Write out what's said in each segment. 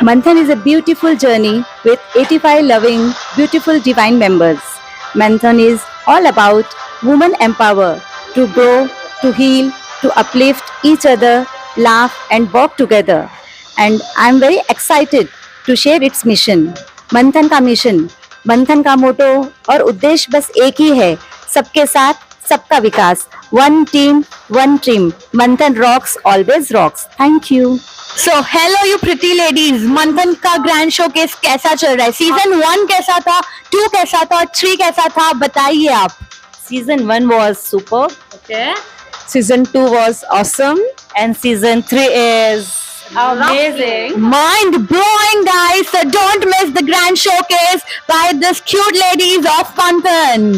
Manthan is a beautiful journey with 85 loving, beautiful divine members. Manthan is all about women empower to grow, to heal, to uplift each other, laugh and work together. And I'm very excited to share its mission. मंथन का mission, मंथन का मोटो और उद्देश्य बस एक ही है, सबके साथ सबका विकास. One team one dream. Manthan rocks, always rocks. Thank you. So hello you pretty ladies, Manthan का ग्रैंड शोकेस कैसा चल रहा है? सीजन 1 कैसा था, 2 कैसा था, 3 कैसा था, बताइए आप. Season 1 was superb. Okay. Season 2 was awesome. And season 3 is amazing. Mind blowing, guys. So don't miss the grand showcase by this cute ladies of Manthan.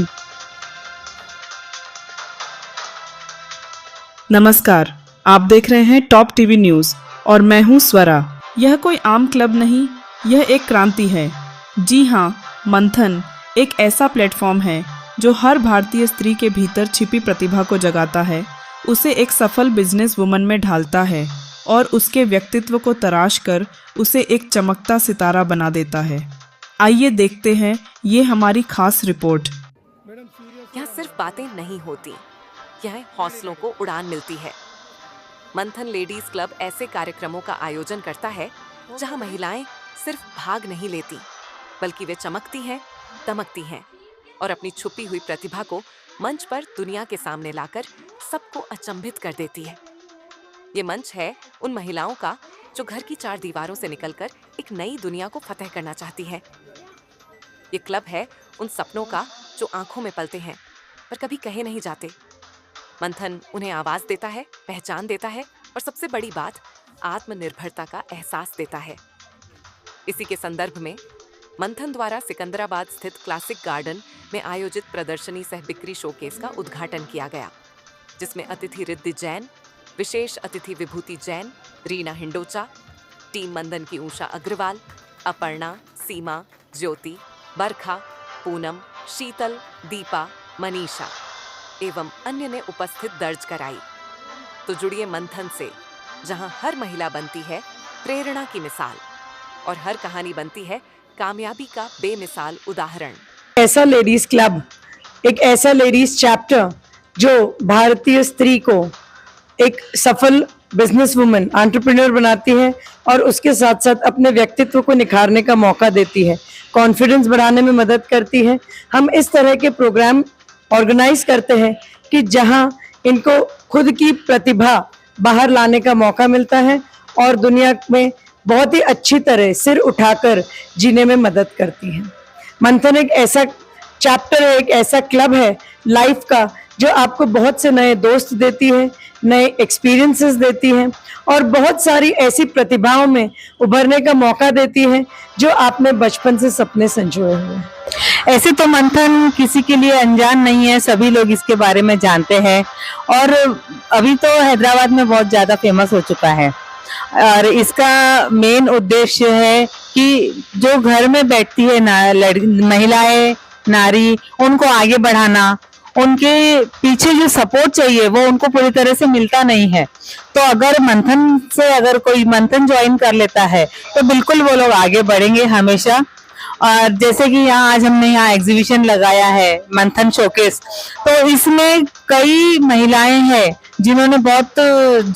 नमस्कार, आप देख रहे हैं टॉप टीवी न्यूज़ और मैं हूं स्वरा. यह कोई आम क्लब नहीं, यह एक क्रांति है. जी हां, मंथन एक ऐसा प्लेटफॉर्म है जो हर भारतीय स्त्री के भीतर छिपी प्रतिभा को जगाता है, उसे एक सफल बिजनेस वुमन में ढालता है और उसके व्यक्तित्व को तराश कर उसे एक चमकता सितारा बना देता है. आइए देखते हैं ये हमारी खास रिपोर्ट. यहाँ सिर्फ बातें नहीं होती, यहाँ हौसलों को उड़ान मिलती है. मंथन लेडीज क्लब ऐसे कार्यक्रमों का आयोजन करता है जहाँ महिलाएं सिर्फ भाग नहीं लेती, बल्कि वे चमकती हैं, दमकती हैं और अपनी छुपी हुई प्रतिभा को मंच पर दुनिया के सामने लाकर सबको अचंभित कर देती है. ये मंच है उन महिलाओं का जो घर की 4 दीवारों से निकलकर एक नई दुनिया को फतह करना चाहती हैं. ये क्लब है उन सपनों का जो आंखों में पलते हैं पर कभी कहे नहीं जाते. मंथन उन्हें आवाज देता है, पहचान देता है और सबसे बड़ी बात, आत्मनिर्भरता का एहसास देता है. इसी के संदर्भ में मंथन द्वारा सिकंदराबाद स्थित क्लासिक गार्डन में आयोजित प्रदर्शनी सह बिक्री शोकेस का उद्घाटन किया गया, जिसमें अतिथि रिद्धि जैन, विशेष अतिथि विभूति जैन, रीना हिंडोचा, टीम मंथन की उषा अग्रवाल, अपर्णा, सीमा, ज्योति, बरखा, पूनम, शीतल, दीपा, मनीषा एवं अन्य ने उपस्थित दर्ज कराई. तो जुड़िए मंथन से, जहां हर महिला बनती है प्रेरणा की मिसाल और हर कहानी बनती है कामयाबी का बेमिसाल उदाहरण. ऐसा लेडीज क्लब, एक ऐसा लेडीज चैप्टर जो भारतीय स्त्री को एक सफल बिजनेस वुमन, एंटरप्रेन्योर बनाती है और उसके साथ साथ अपने व्यक्तित्व को निखारने का मौका देती है, कॉन्फिडेंस बढ़ाने में मदद करती है. हम इस तरह के प्रोग्राम ऑर्गेनाइज करते हैं कि जहां इनको खुद की प्रतिभा बाहर लाने का मौका मिलता है और दुनिया में बहुत ही अच्छी तरह सिर उठाकर जीने में मदद करती है. मंथन एक ऐसा चैप्टर है, एक ऐसा क्लब है लाइफ का जो आपको बहुत से नए दोस्त देती है, नए एक्सपीरियंसेस देती है और बहुत सारी ऐसी प्रतिभाओं में उभरने का मौका देती है जो आपने बचपन से सपने संजोए हुए हैं. ऐसे तो मंथन किसी के लिए अनजान नहीं है, सभी लोग इसके बारे में जानते हैं और अभी तो हैदराबाद में बहुत ज़्यादा फेमस हो चुका है. और इसका मेन उद्देश्य है कि जो घर में बैठती है महिलाएं, नारी, उनको आगे बढ़ाना. उनके पीछे जो सपोर्ट चाहिए वो उनको पूरी तरह से मिलता नहीं है. तो अगर मंथन से अगर कोई मंथन ज्वाइन कर लेता है तो बिल्कुल वो लोग आगे बढ़ेंगे हमेशा. और जैसे कि आज हमने यहाँ एग्जीबिशन लगाया है मंथन शोकेस, तो इसमें कई महिलाएं हैं जिन्होंने बहुत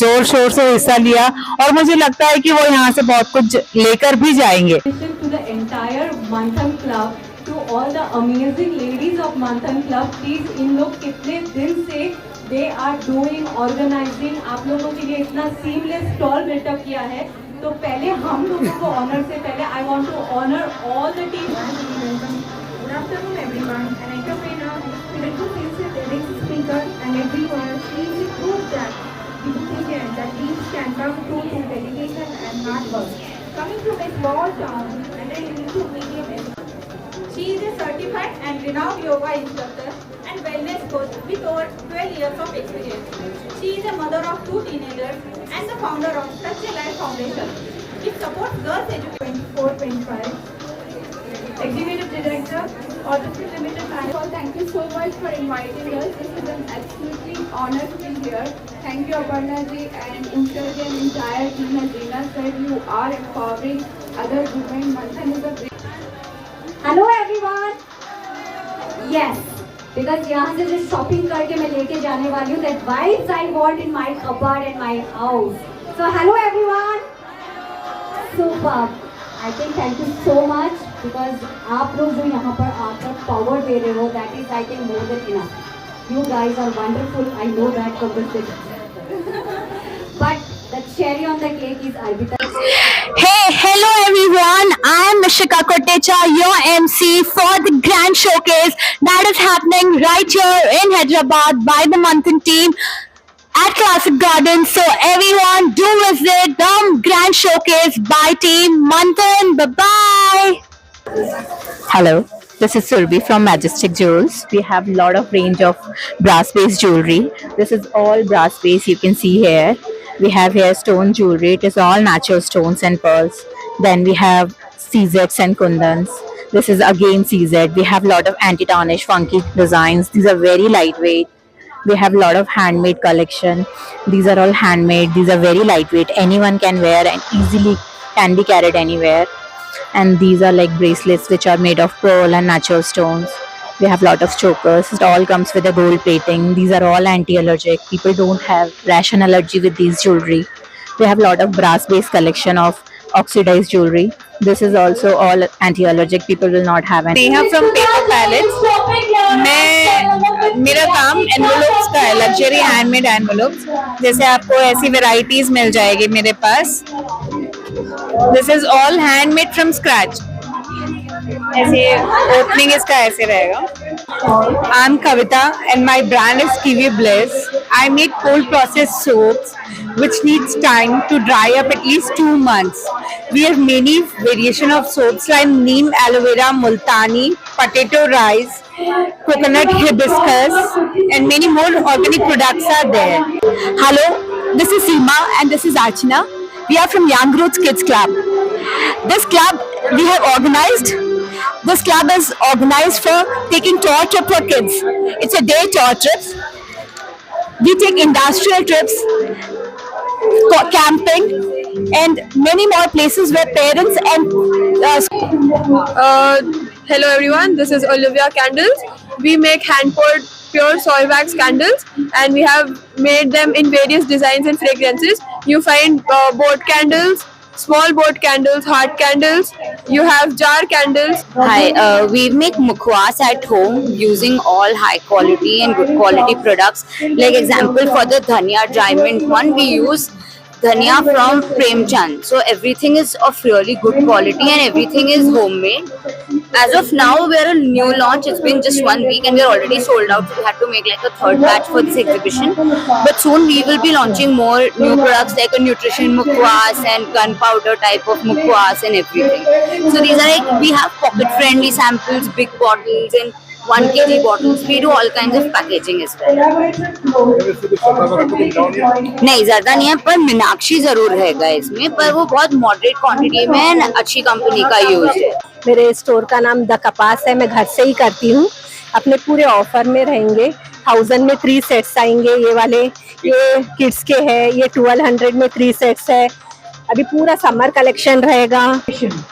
जोर शोर से हिस्सा लिया और मुझे लगता है कि वो यहाँ से बहुत कुछ लेकर भी जाएंगे. To the entire Manthan Club, to all the amazing ladies of Manthan Club, please इन लोग कितने दिन से they are doing organizing, आप लोगों के लिए इतना seamless stall build-up किया है. तो पहले हम लोगों को ऑनर से पहले I want to honor all the team. Good afternoon everyone. An entrepreneur, spiritual speaker and everyone, please prove that decision that dreams can come true through dedication and hard work. Coming from a small town and then into medium. She is a certified and renowned yoga instructor and wellness coach with over 12 years of experience. She is a mother of 2 teenagers and the founder of Touch a Life Foundation. It supports girls education 24-25. Executive Director, Autism Limited. Thank you so much for inviting us. This is an absolutely honor to be here. Thank you Aparna ji and Usha ji and entire team. As Reena said, you are empowering other women. Manthan is a great hello everyone yes because यहाँ से जो shopping करके मैं लेके जाने वाली हूँ that vibes I want in my cupboard and my house so hello everyone super I think thank you so much because आप लोग जो यहाँ पर आकर पावर दे रहे हो that is I think more than enough you guys are wonderful I know that but the cherry on the cake is Arpita. Hey, hello everyone. I am Mishika Kotecha, your MC for the grand showcase that is happening right here in Hyderabad by the Manthan team at Classic Gardens. So everyone do visit the grand showcase by team Manthan. Bye-bye. Hello. This is Surbi from Majestic Jewels. We have a lot of range of brass-based jewelry. This is all brass-based, you can see here. We have here stone jewelry. It is all natural stones and pearls. Then we have CZs and kundans. This is again CZ. We have a lot of anti-tarnish funky designs. These are very lightweight. We have a lot of handmade collection. These are all handmade. These are very lightweight. Anyone can wear and easily can be carried anywhere. And these are like bracelets which are made of pearl and natural stones. We have a lot of chokers. It all comes with a gold plating. These are all anti-allergic. People don't have rash and allergy with these jewelry. We have a lot of brass-based collection of oxidized jewelry. This is also all anti-allergic. People will not have any. Neha from paper pallets. मेरा काम envelopes का है, luxury handmade envelopes. जैसे आपको ऐसी varieties मिल जाएगी मेरे पास. This is all handmade from scratch. ऐसे ओपनिंग इसका ऐसे रहेगा. I am Kavita and my brand is Kiwi Bliss. I make cold processed soaps which needs time to dry up at least 2 months. We have many variation of soaps like neem aloe vera, multani, potato rice, coconut hibiscus and many more organic products are there. Hello, this is Seema and this is Archana. We are from Young Roots Kids Club. This club we have organized. This club is organized for taking tour trip for kids. It's a day tour trip. We take industrial trips, camping, and many more places where parents and Hello everyone, this is Olivia Candles. We make hand-poured pure soy wax candles and we have made them in various designs and fragrances. You find boat candles, small boat candles, heart candles, you have jar candles. Hi, we make mukwas at home using all high quality and good quality products. Like example for the dhania dry mint one, we use dhania from Premchand. So everything is of really good quality and everything is homemade. As of now, we are a new launch. It's been just 1 week and we are already sold out. So we had to make like a third batch for this exhibition. But soon we will be launching more new products like a nutrition mukwas and gunpowder type of mukwas and everything. So these are like, we have pocket friendly samples, big bottles and 1 kg bottles. We do all kinds of packaging as well. नहीं ज्यादा नहीं है पर मीनाक्षी जरूर रहेगा इसमें, पर वो बहुत मॉडरेट क्वांटिटी में and अच्छी कंपनी का यूज है. मेरे स्टोर का नाम द कपास है. मैं घर से ही करती हूँ. अपने पूरे ऑफर में रहेंगे. 1000 में 3 सेट्स आएंगे. ये वाले ये किड्स के हैं. ये 1200 में 3 सेट्स है. अभी पूरा समर कलेक्शन रहेगा.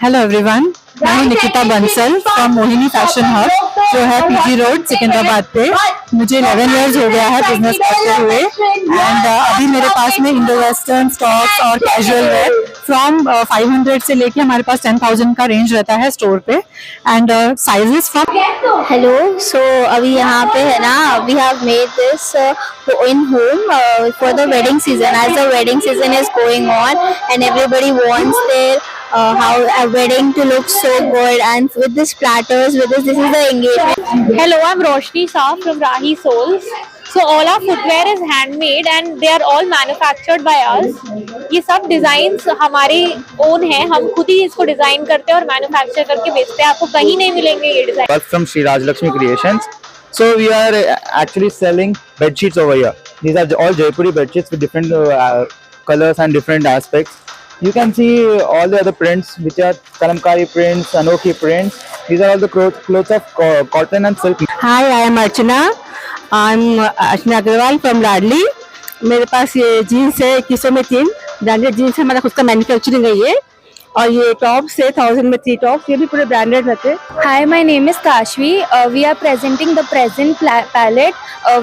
हेलो एवरीवन, मैं हूँ Nikita Bansal from Mohini fashion hub जो है पीजी रोड सिकंदराबाद पे. मुझे 11 इयर्स हो गया है बिजनेस करते हुए एंड अभी मेरे पास में इंडो वेस्टर्न स्टॉक्स और कैजुअल वेयर फ्रॉम 500 से लेके हमारे पास 10,000 का रेंज रहता है स्टोर पे and sizes from. Hello, so अभी यहाँ पे है ना, we have made this in home for the wedding season. As the wedding season is going on and everybody wants their how a wedding to look so good, and with this platters, with this is the engagement. Hello, I'm Roshni Shah from Rahi Souls. So all our footwear is handmade and they are all manufactured by us. ये सब designs हमारे own हैं. हम खुद ही इसको design करते हैं और मैन्युफैक्चर करके बेचते हैं. आपको कहीं नहीं मिलेंगे ये design. From Sri Rajlakshmi Creations. So we are actually selling bed sheets over here. These are all Jaipuri bed sheets with different colors and different aspects. You can see all the other prints which are kalamkari prints, anokhi prints. These are all the clothes of cotton and silk. Hi, I am Archana. I'm Archana Agarwal from Ladli. मेरे पास ये jeans है 2100 में 3 branded jeans है. हमारा खुद का manufacturing है ये. और ये टॉप्स है 1000 में 3 टॉप्स, ये भी पूरे ब्रांडेड रहते हैं। Hi, my name is Kashvi. We are presenting the present palette.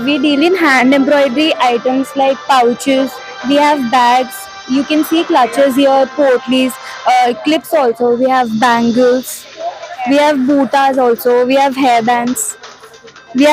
We deal in hand embroidery items like pouches. We have bags. You can see clutches here, portlies, clips also. We have bangles. We have bootas also. We have hairbands. We have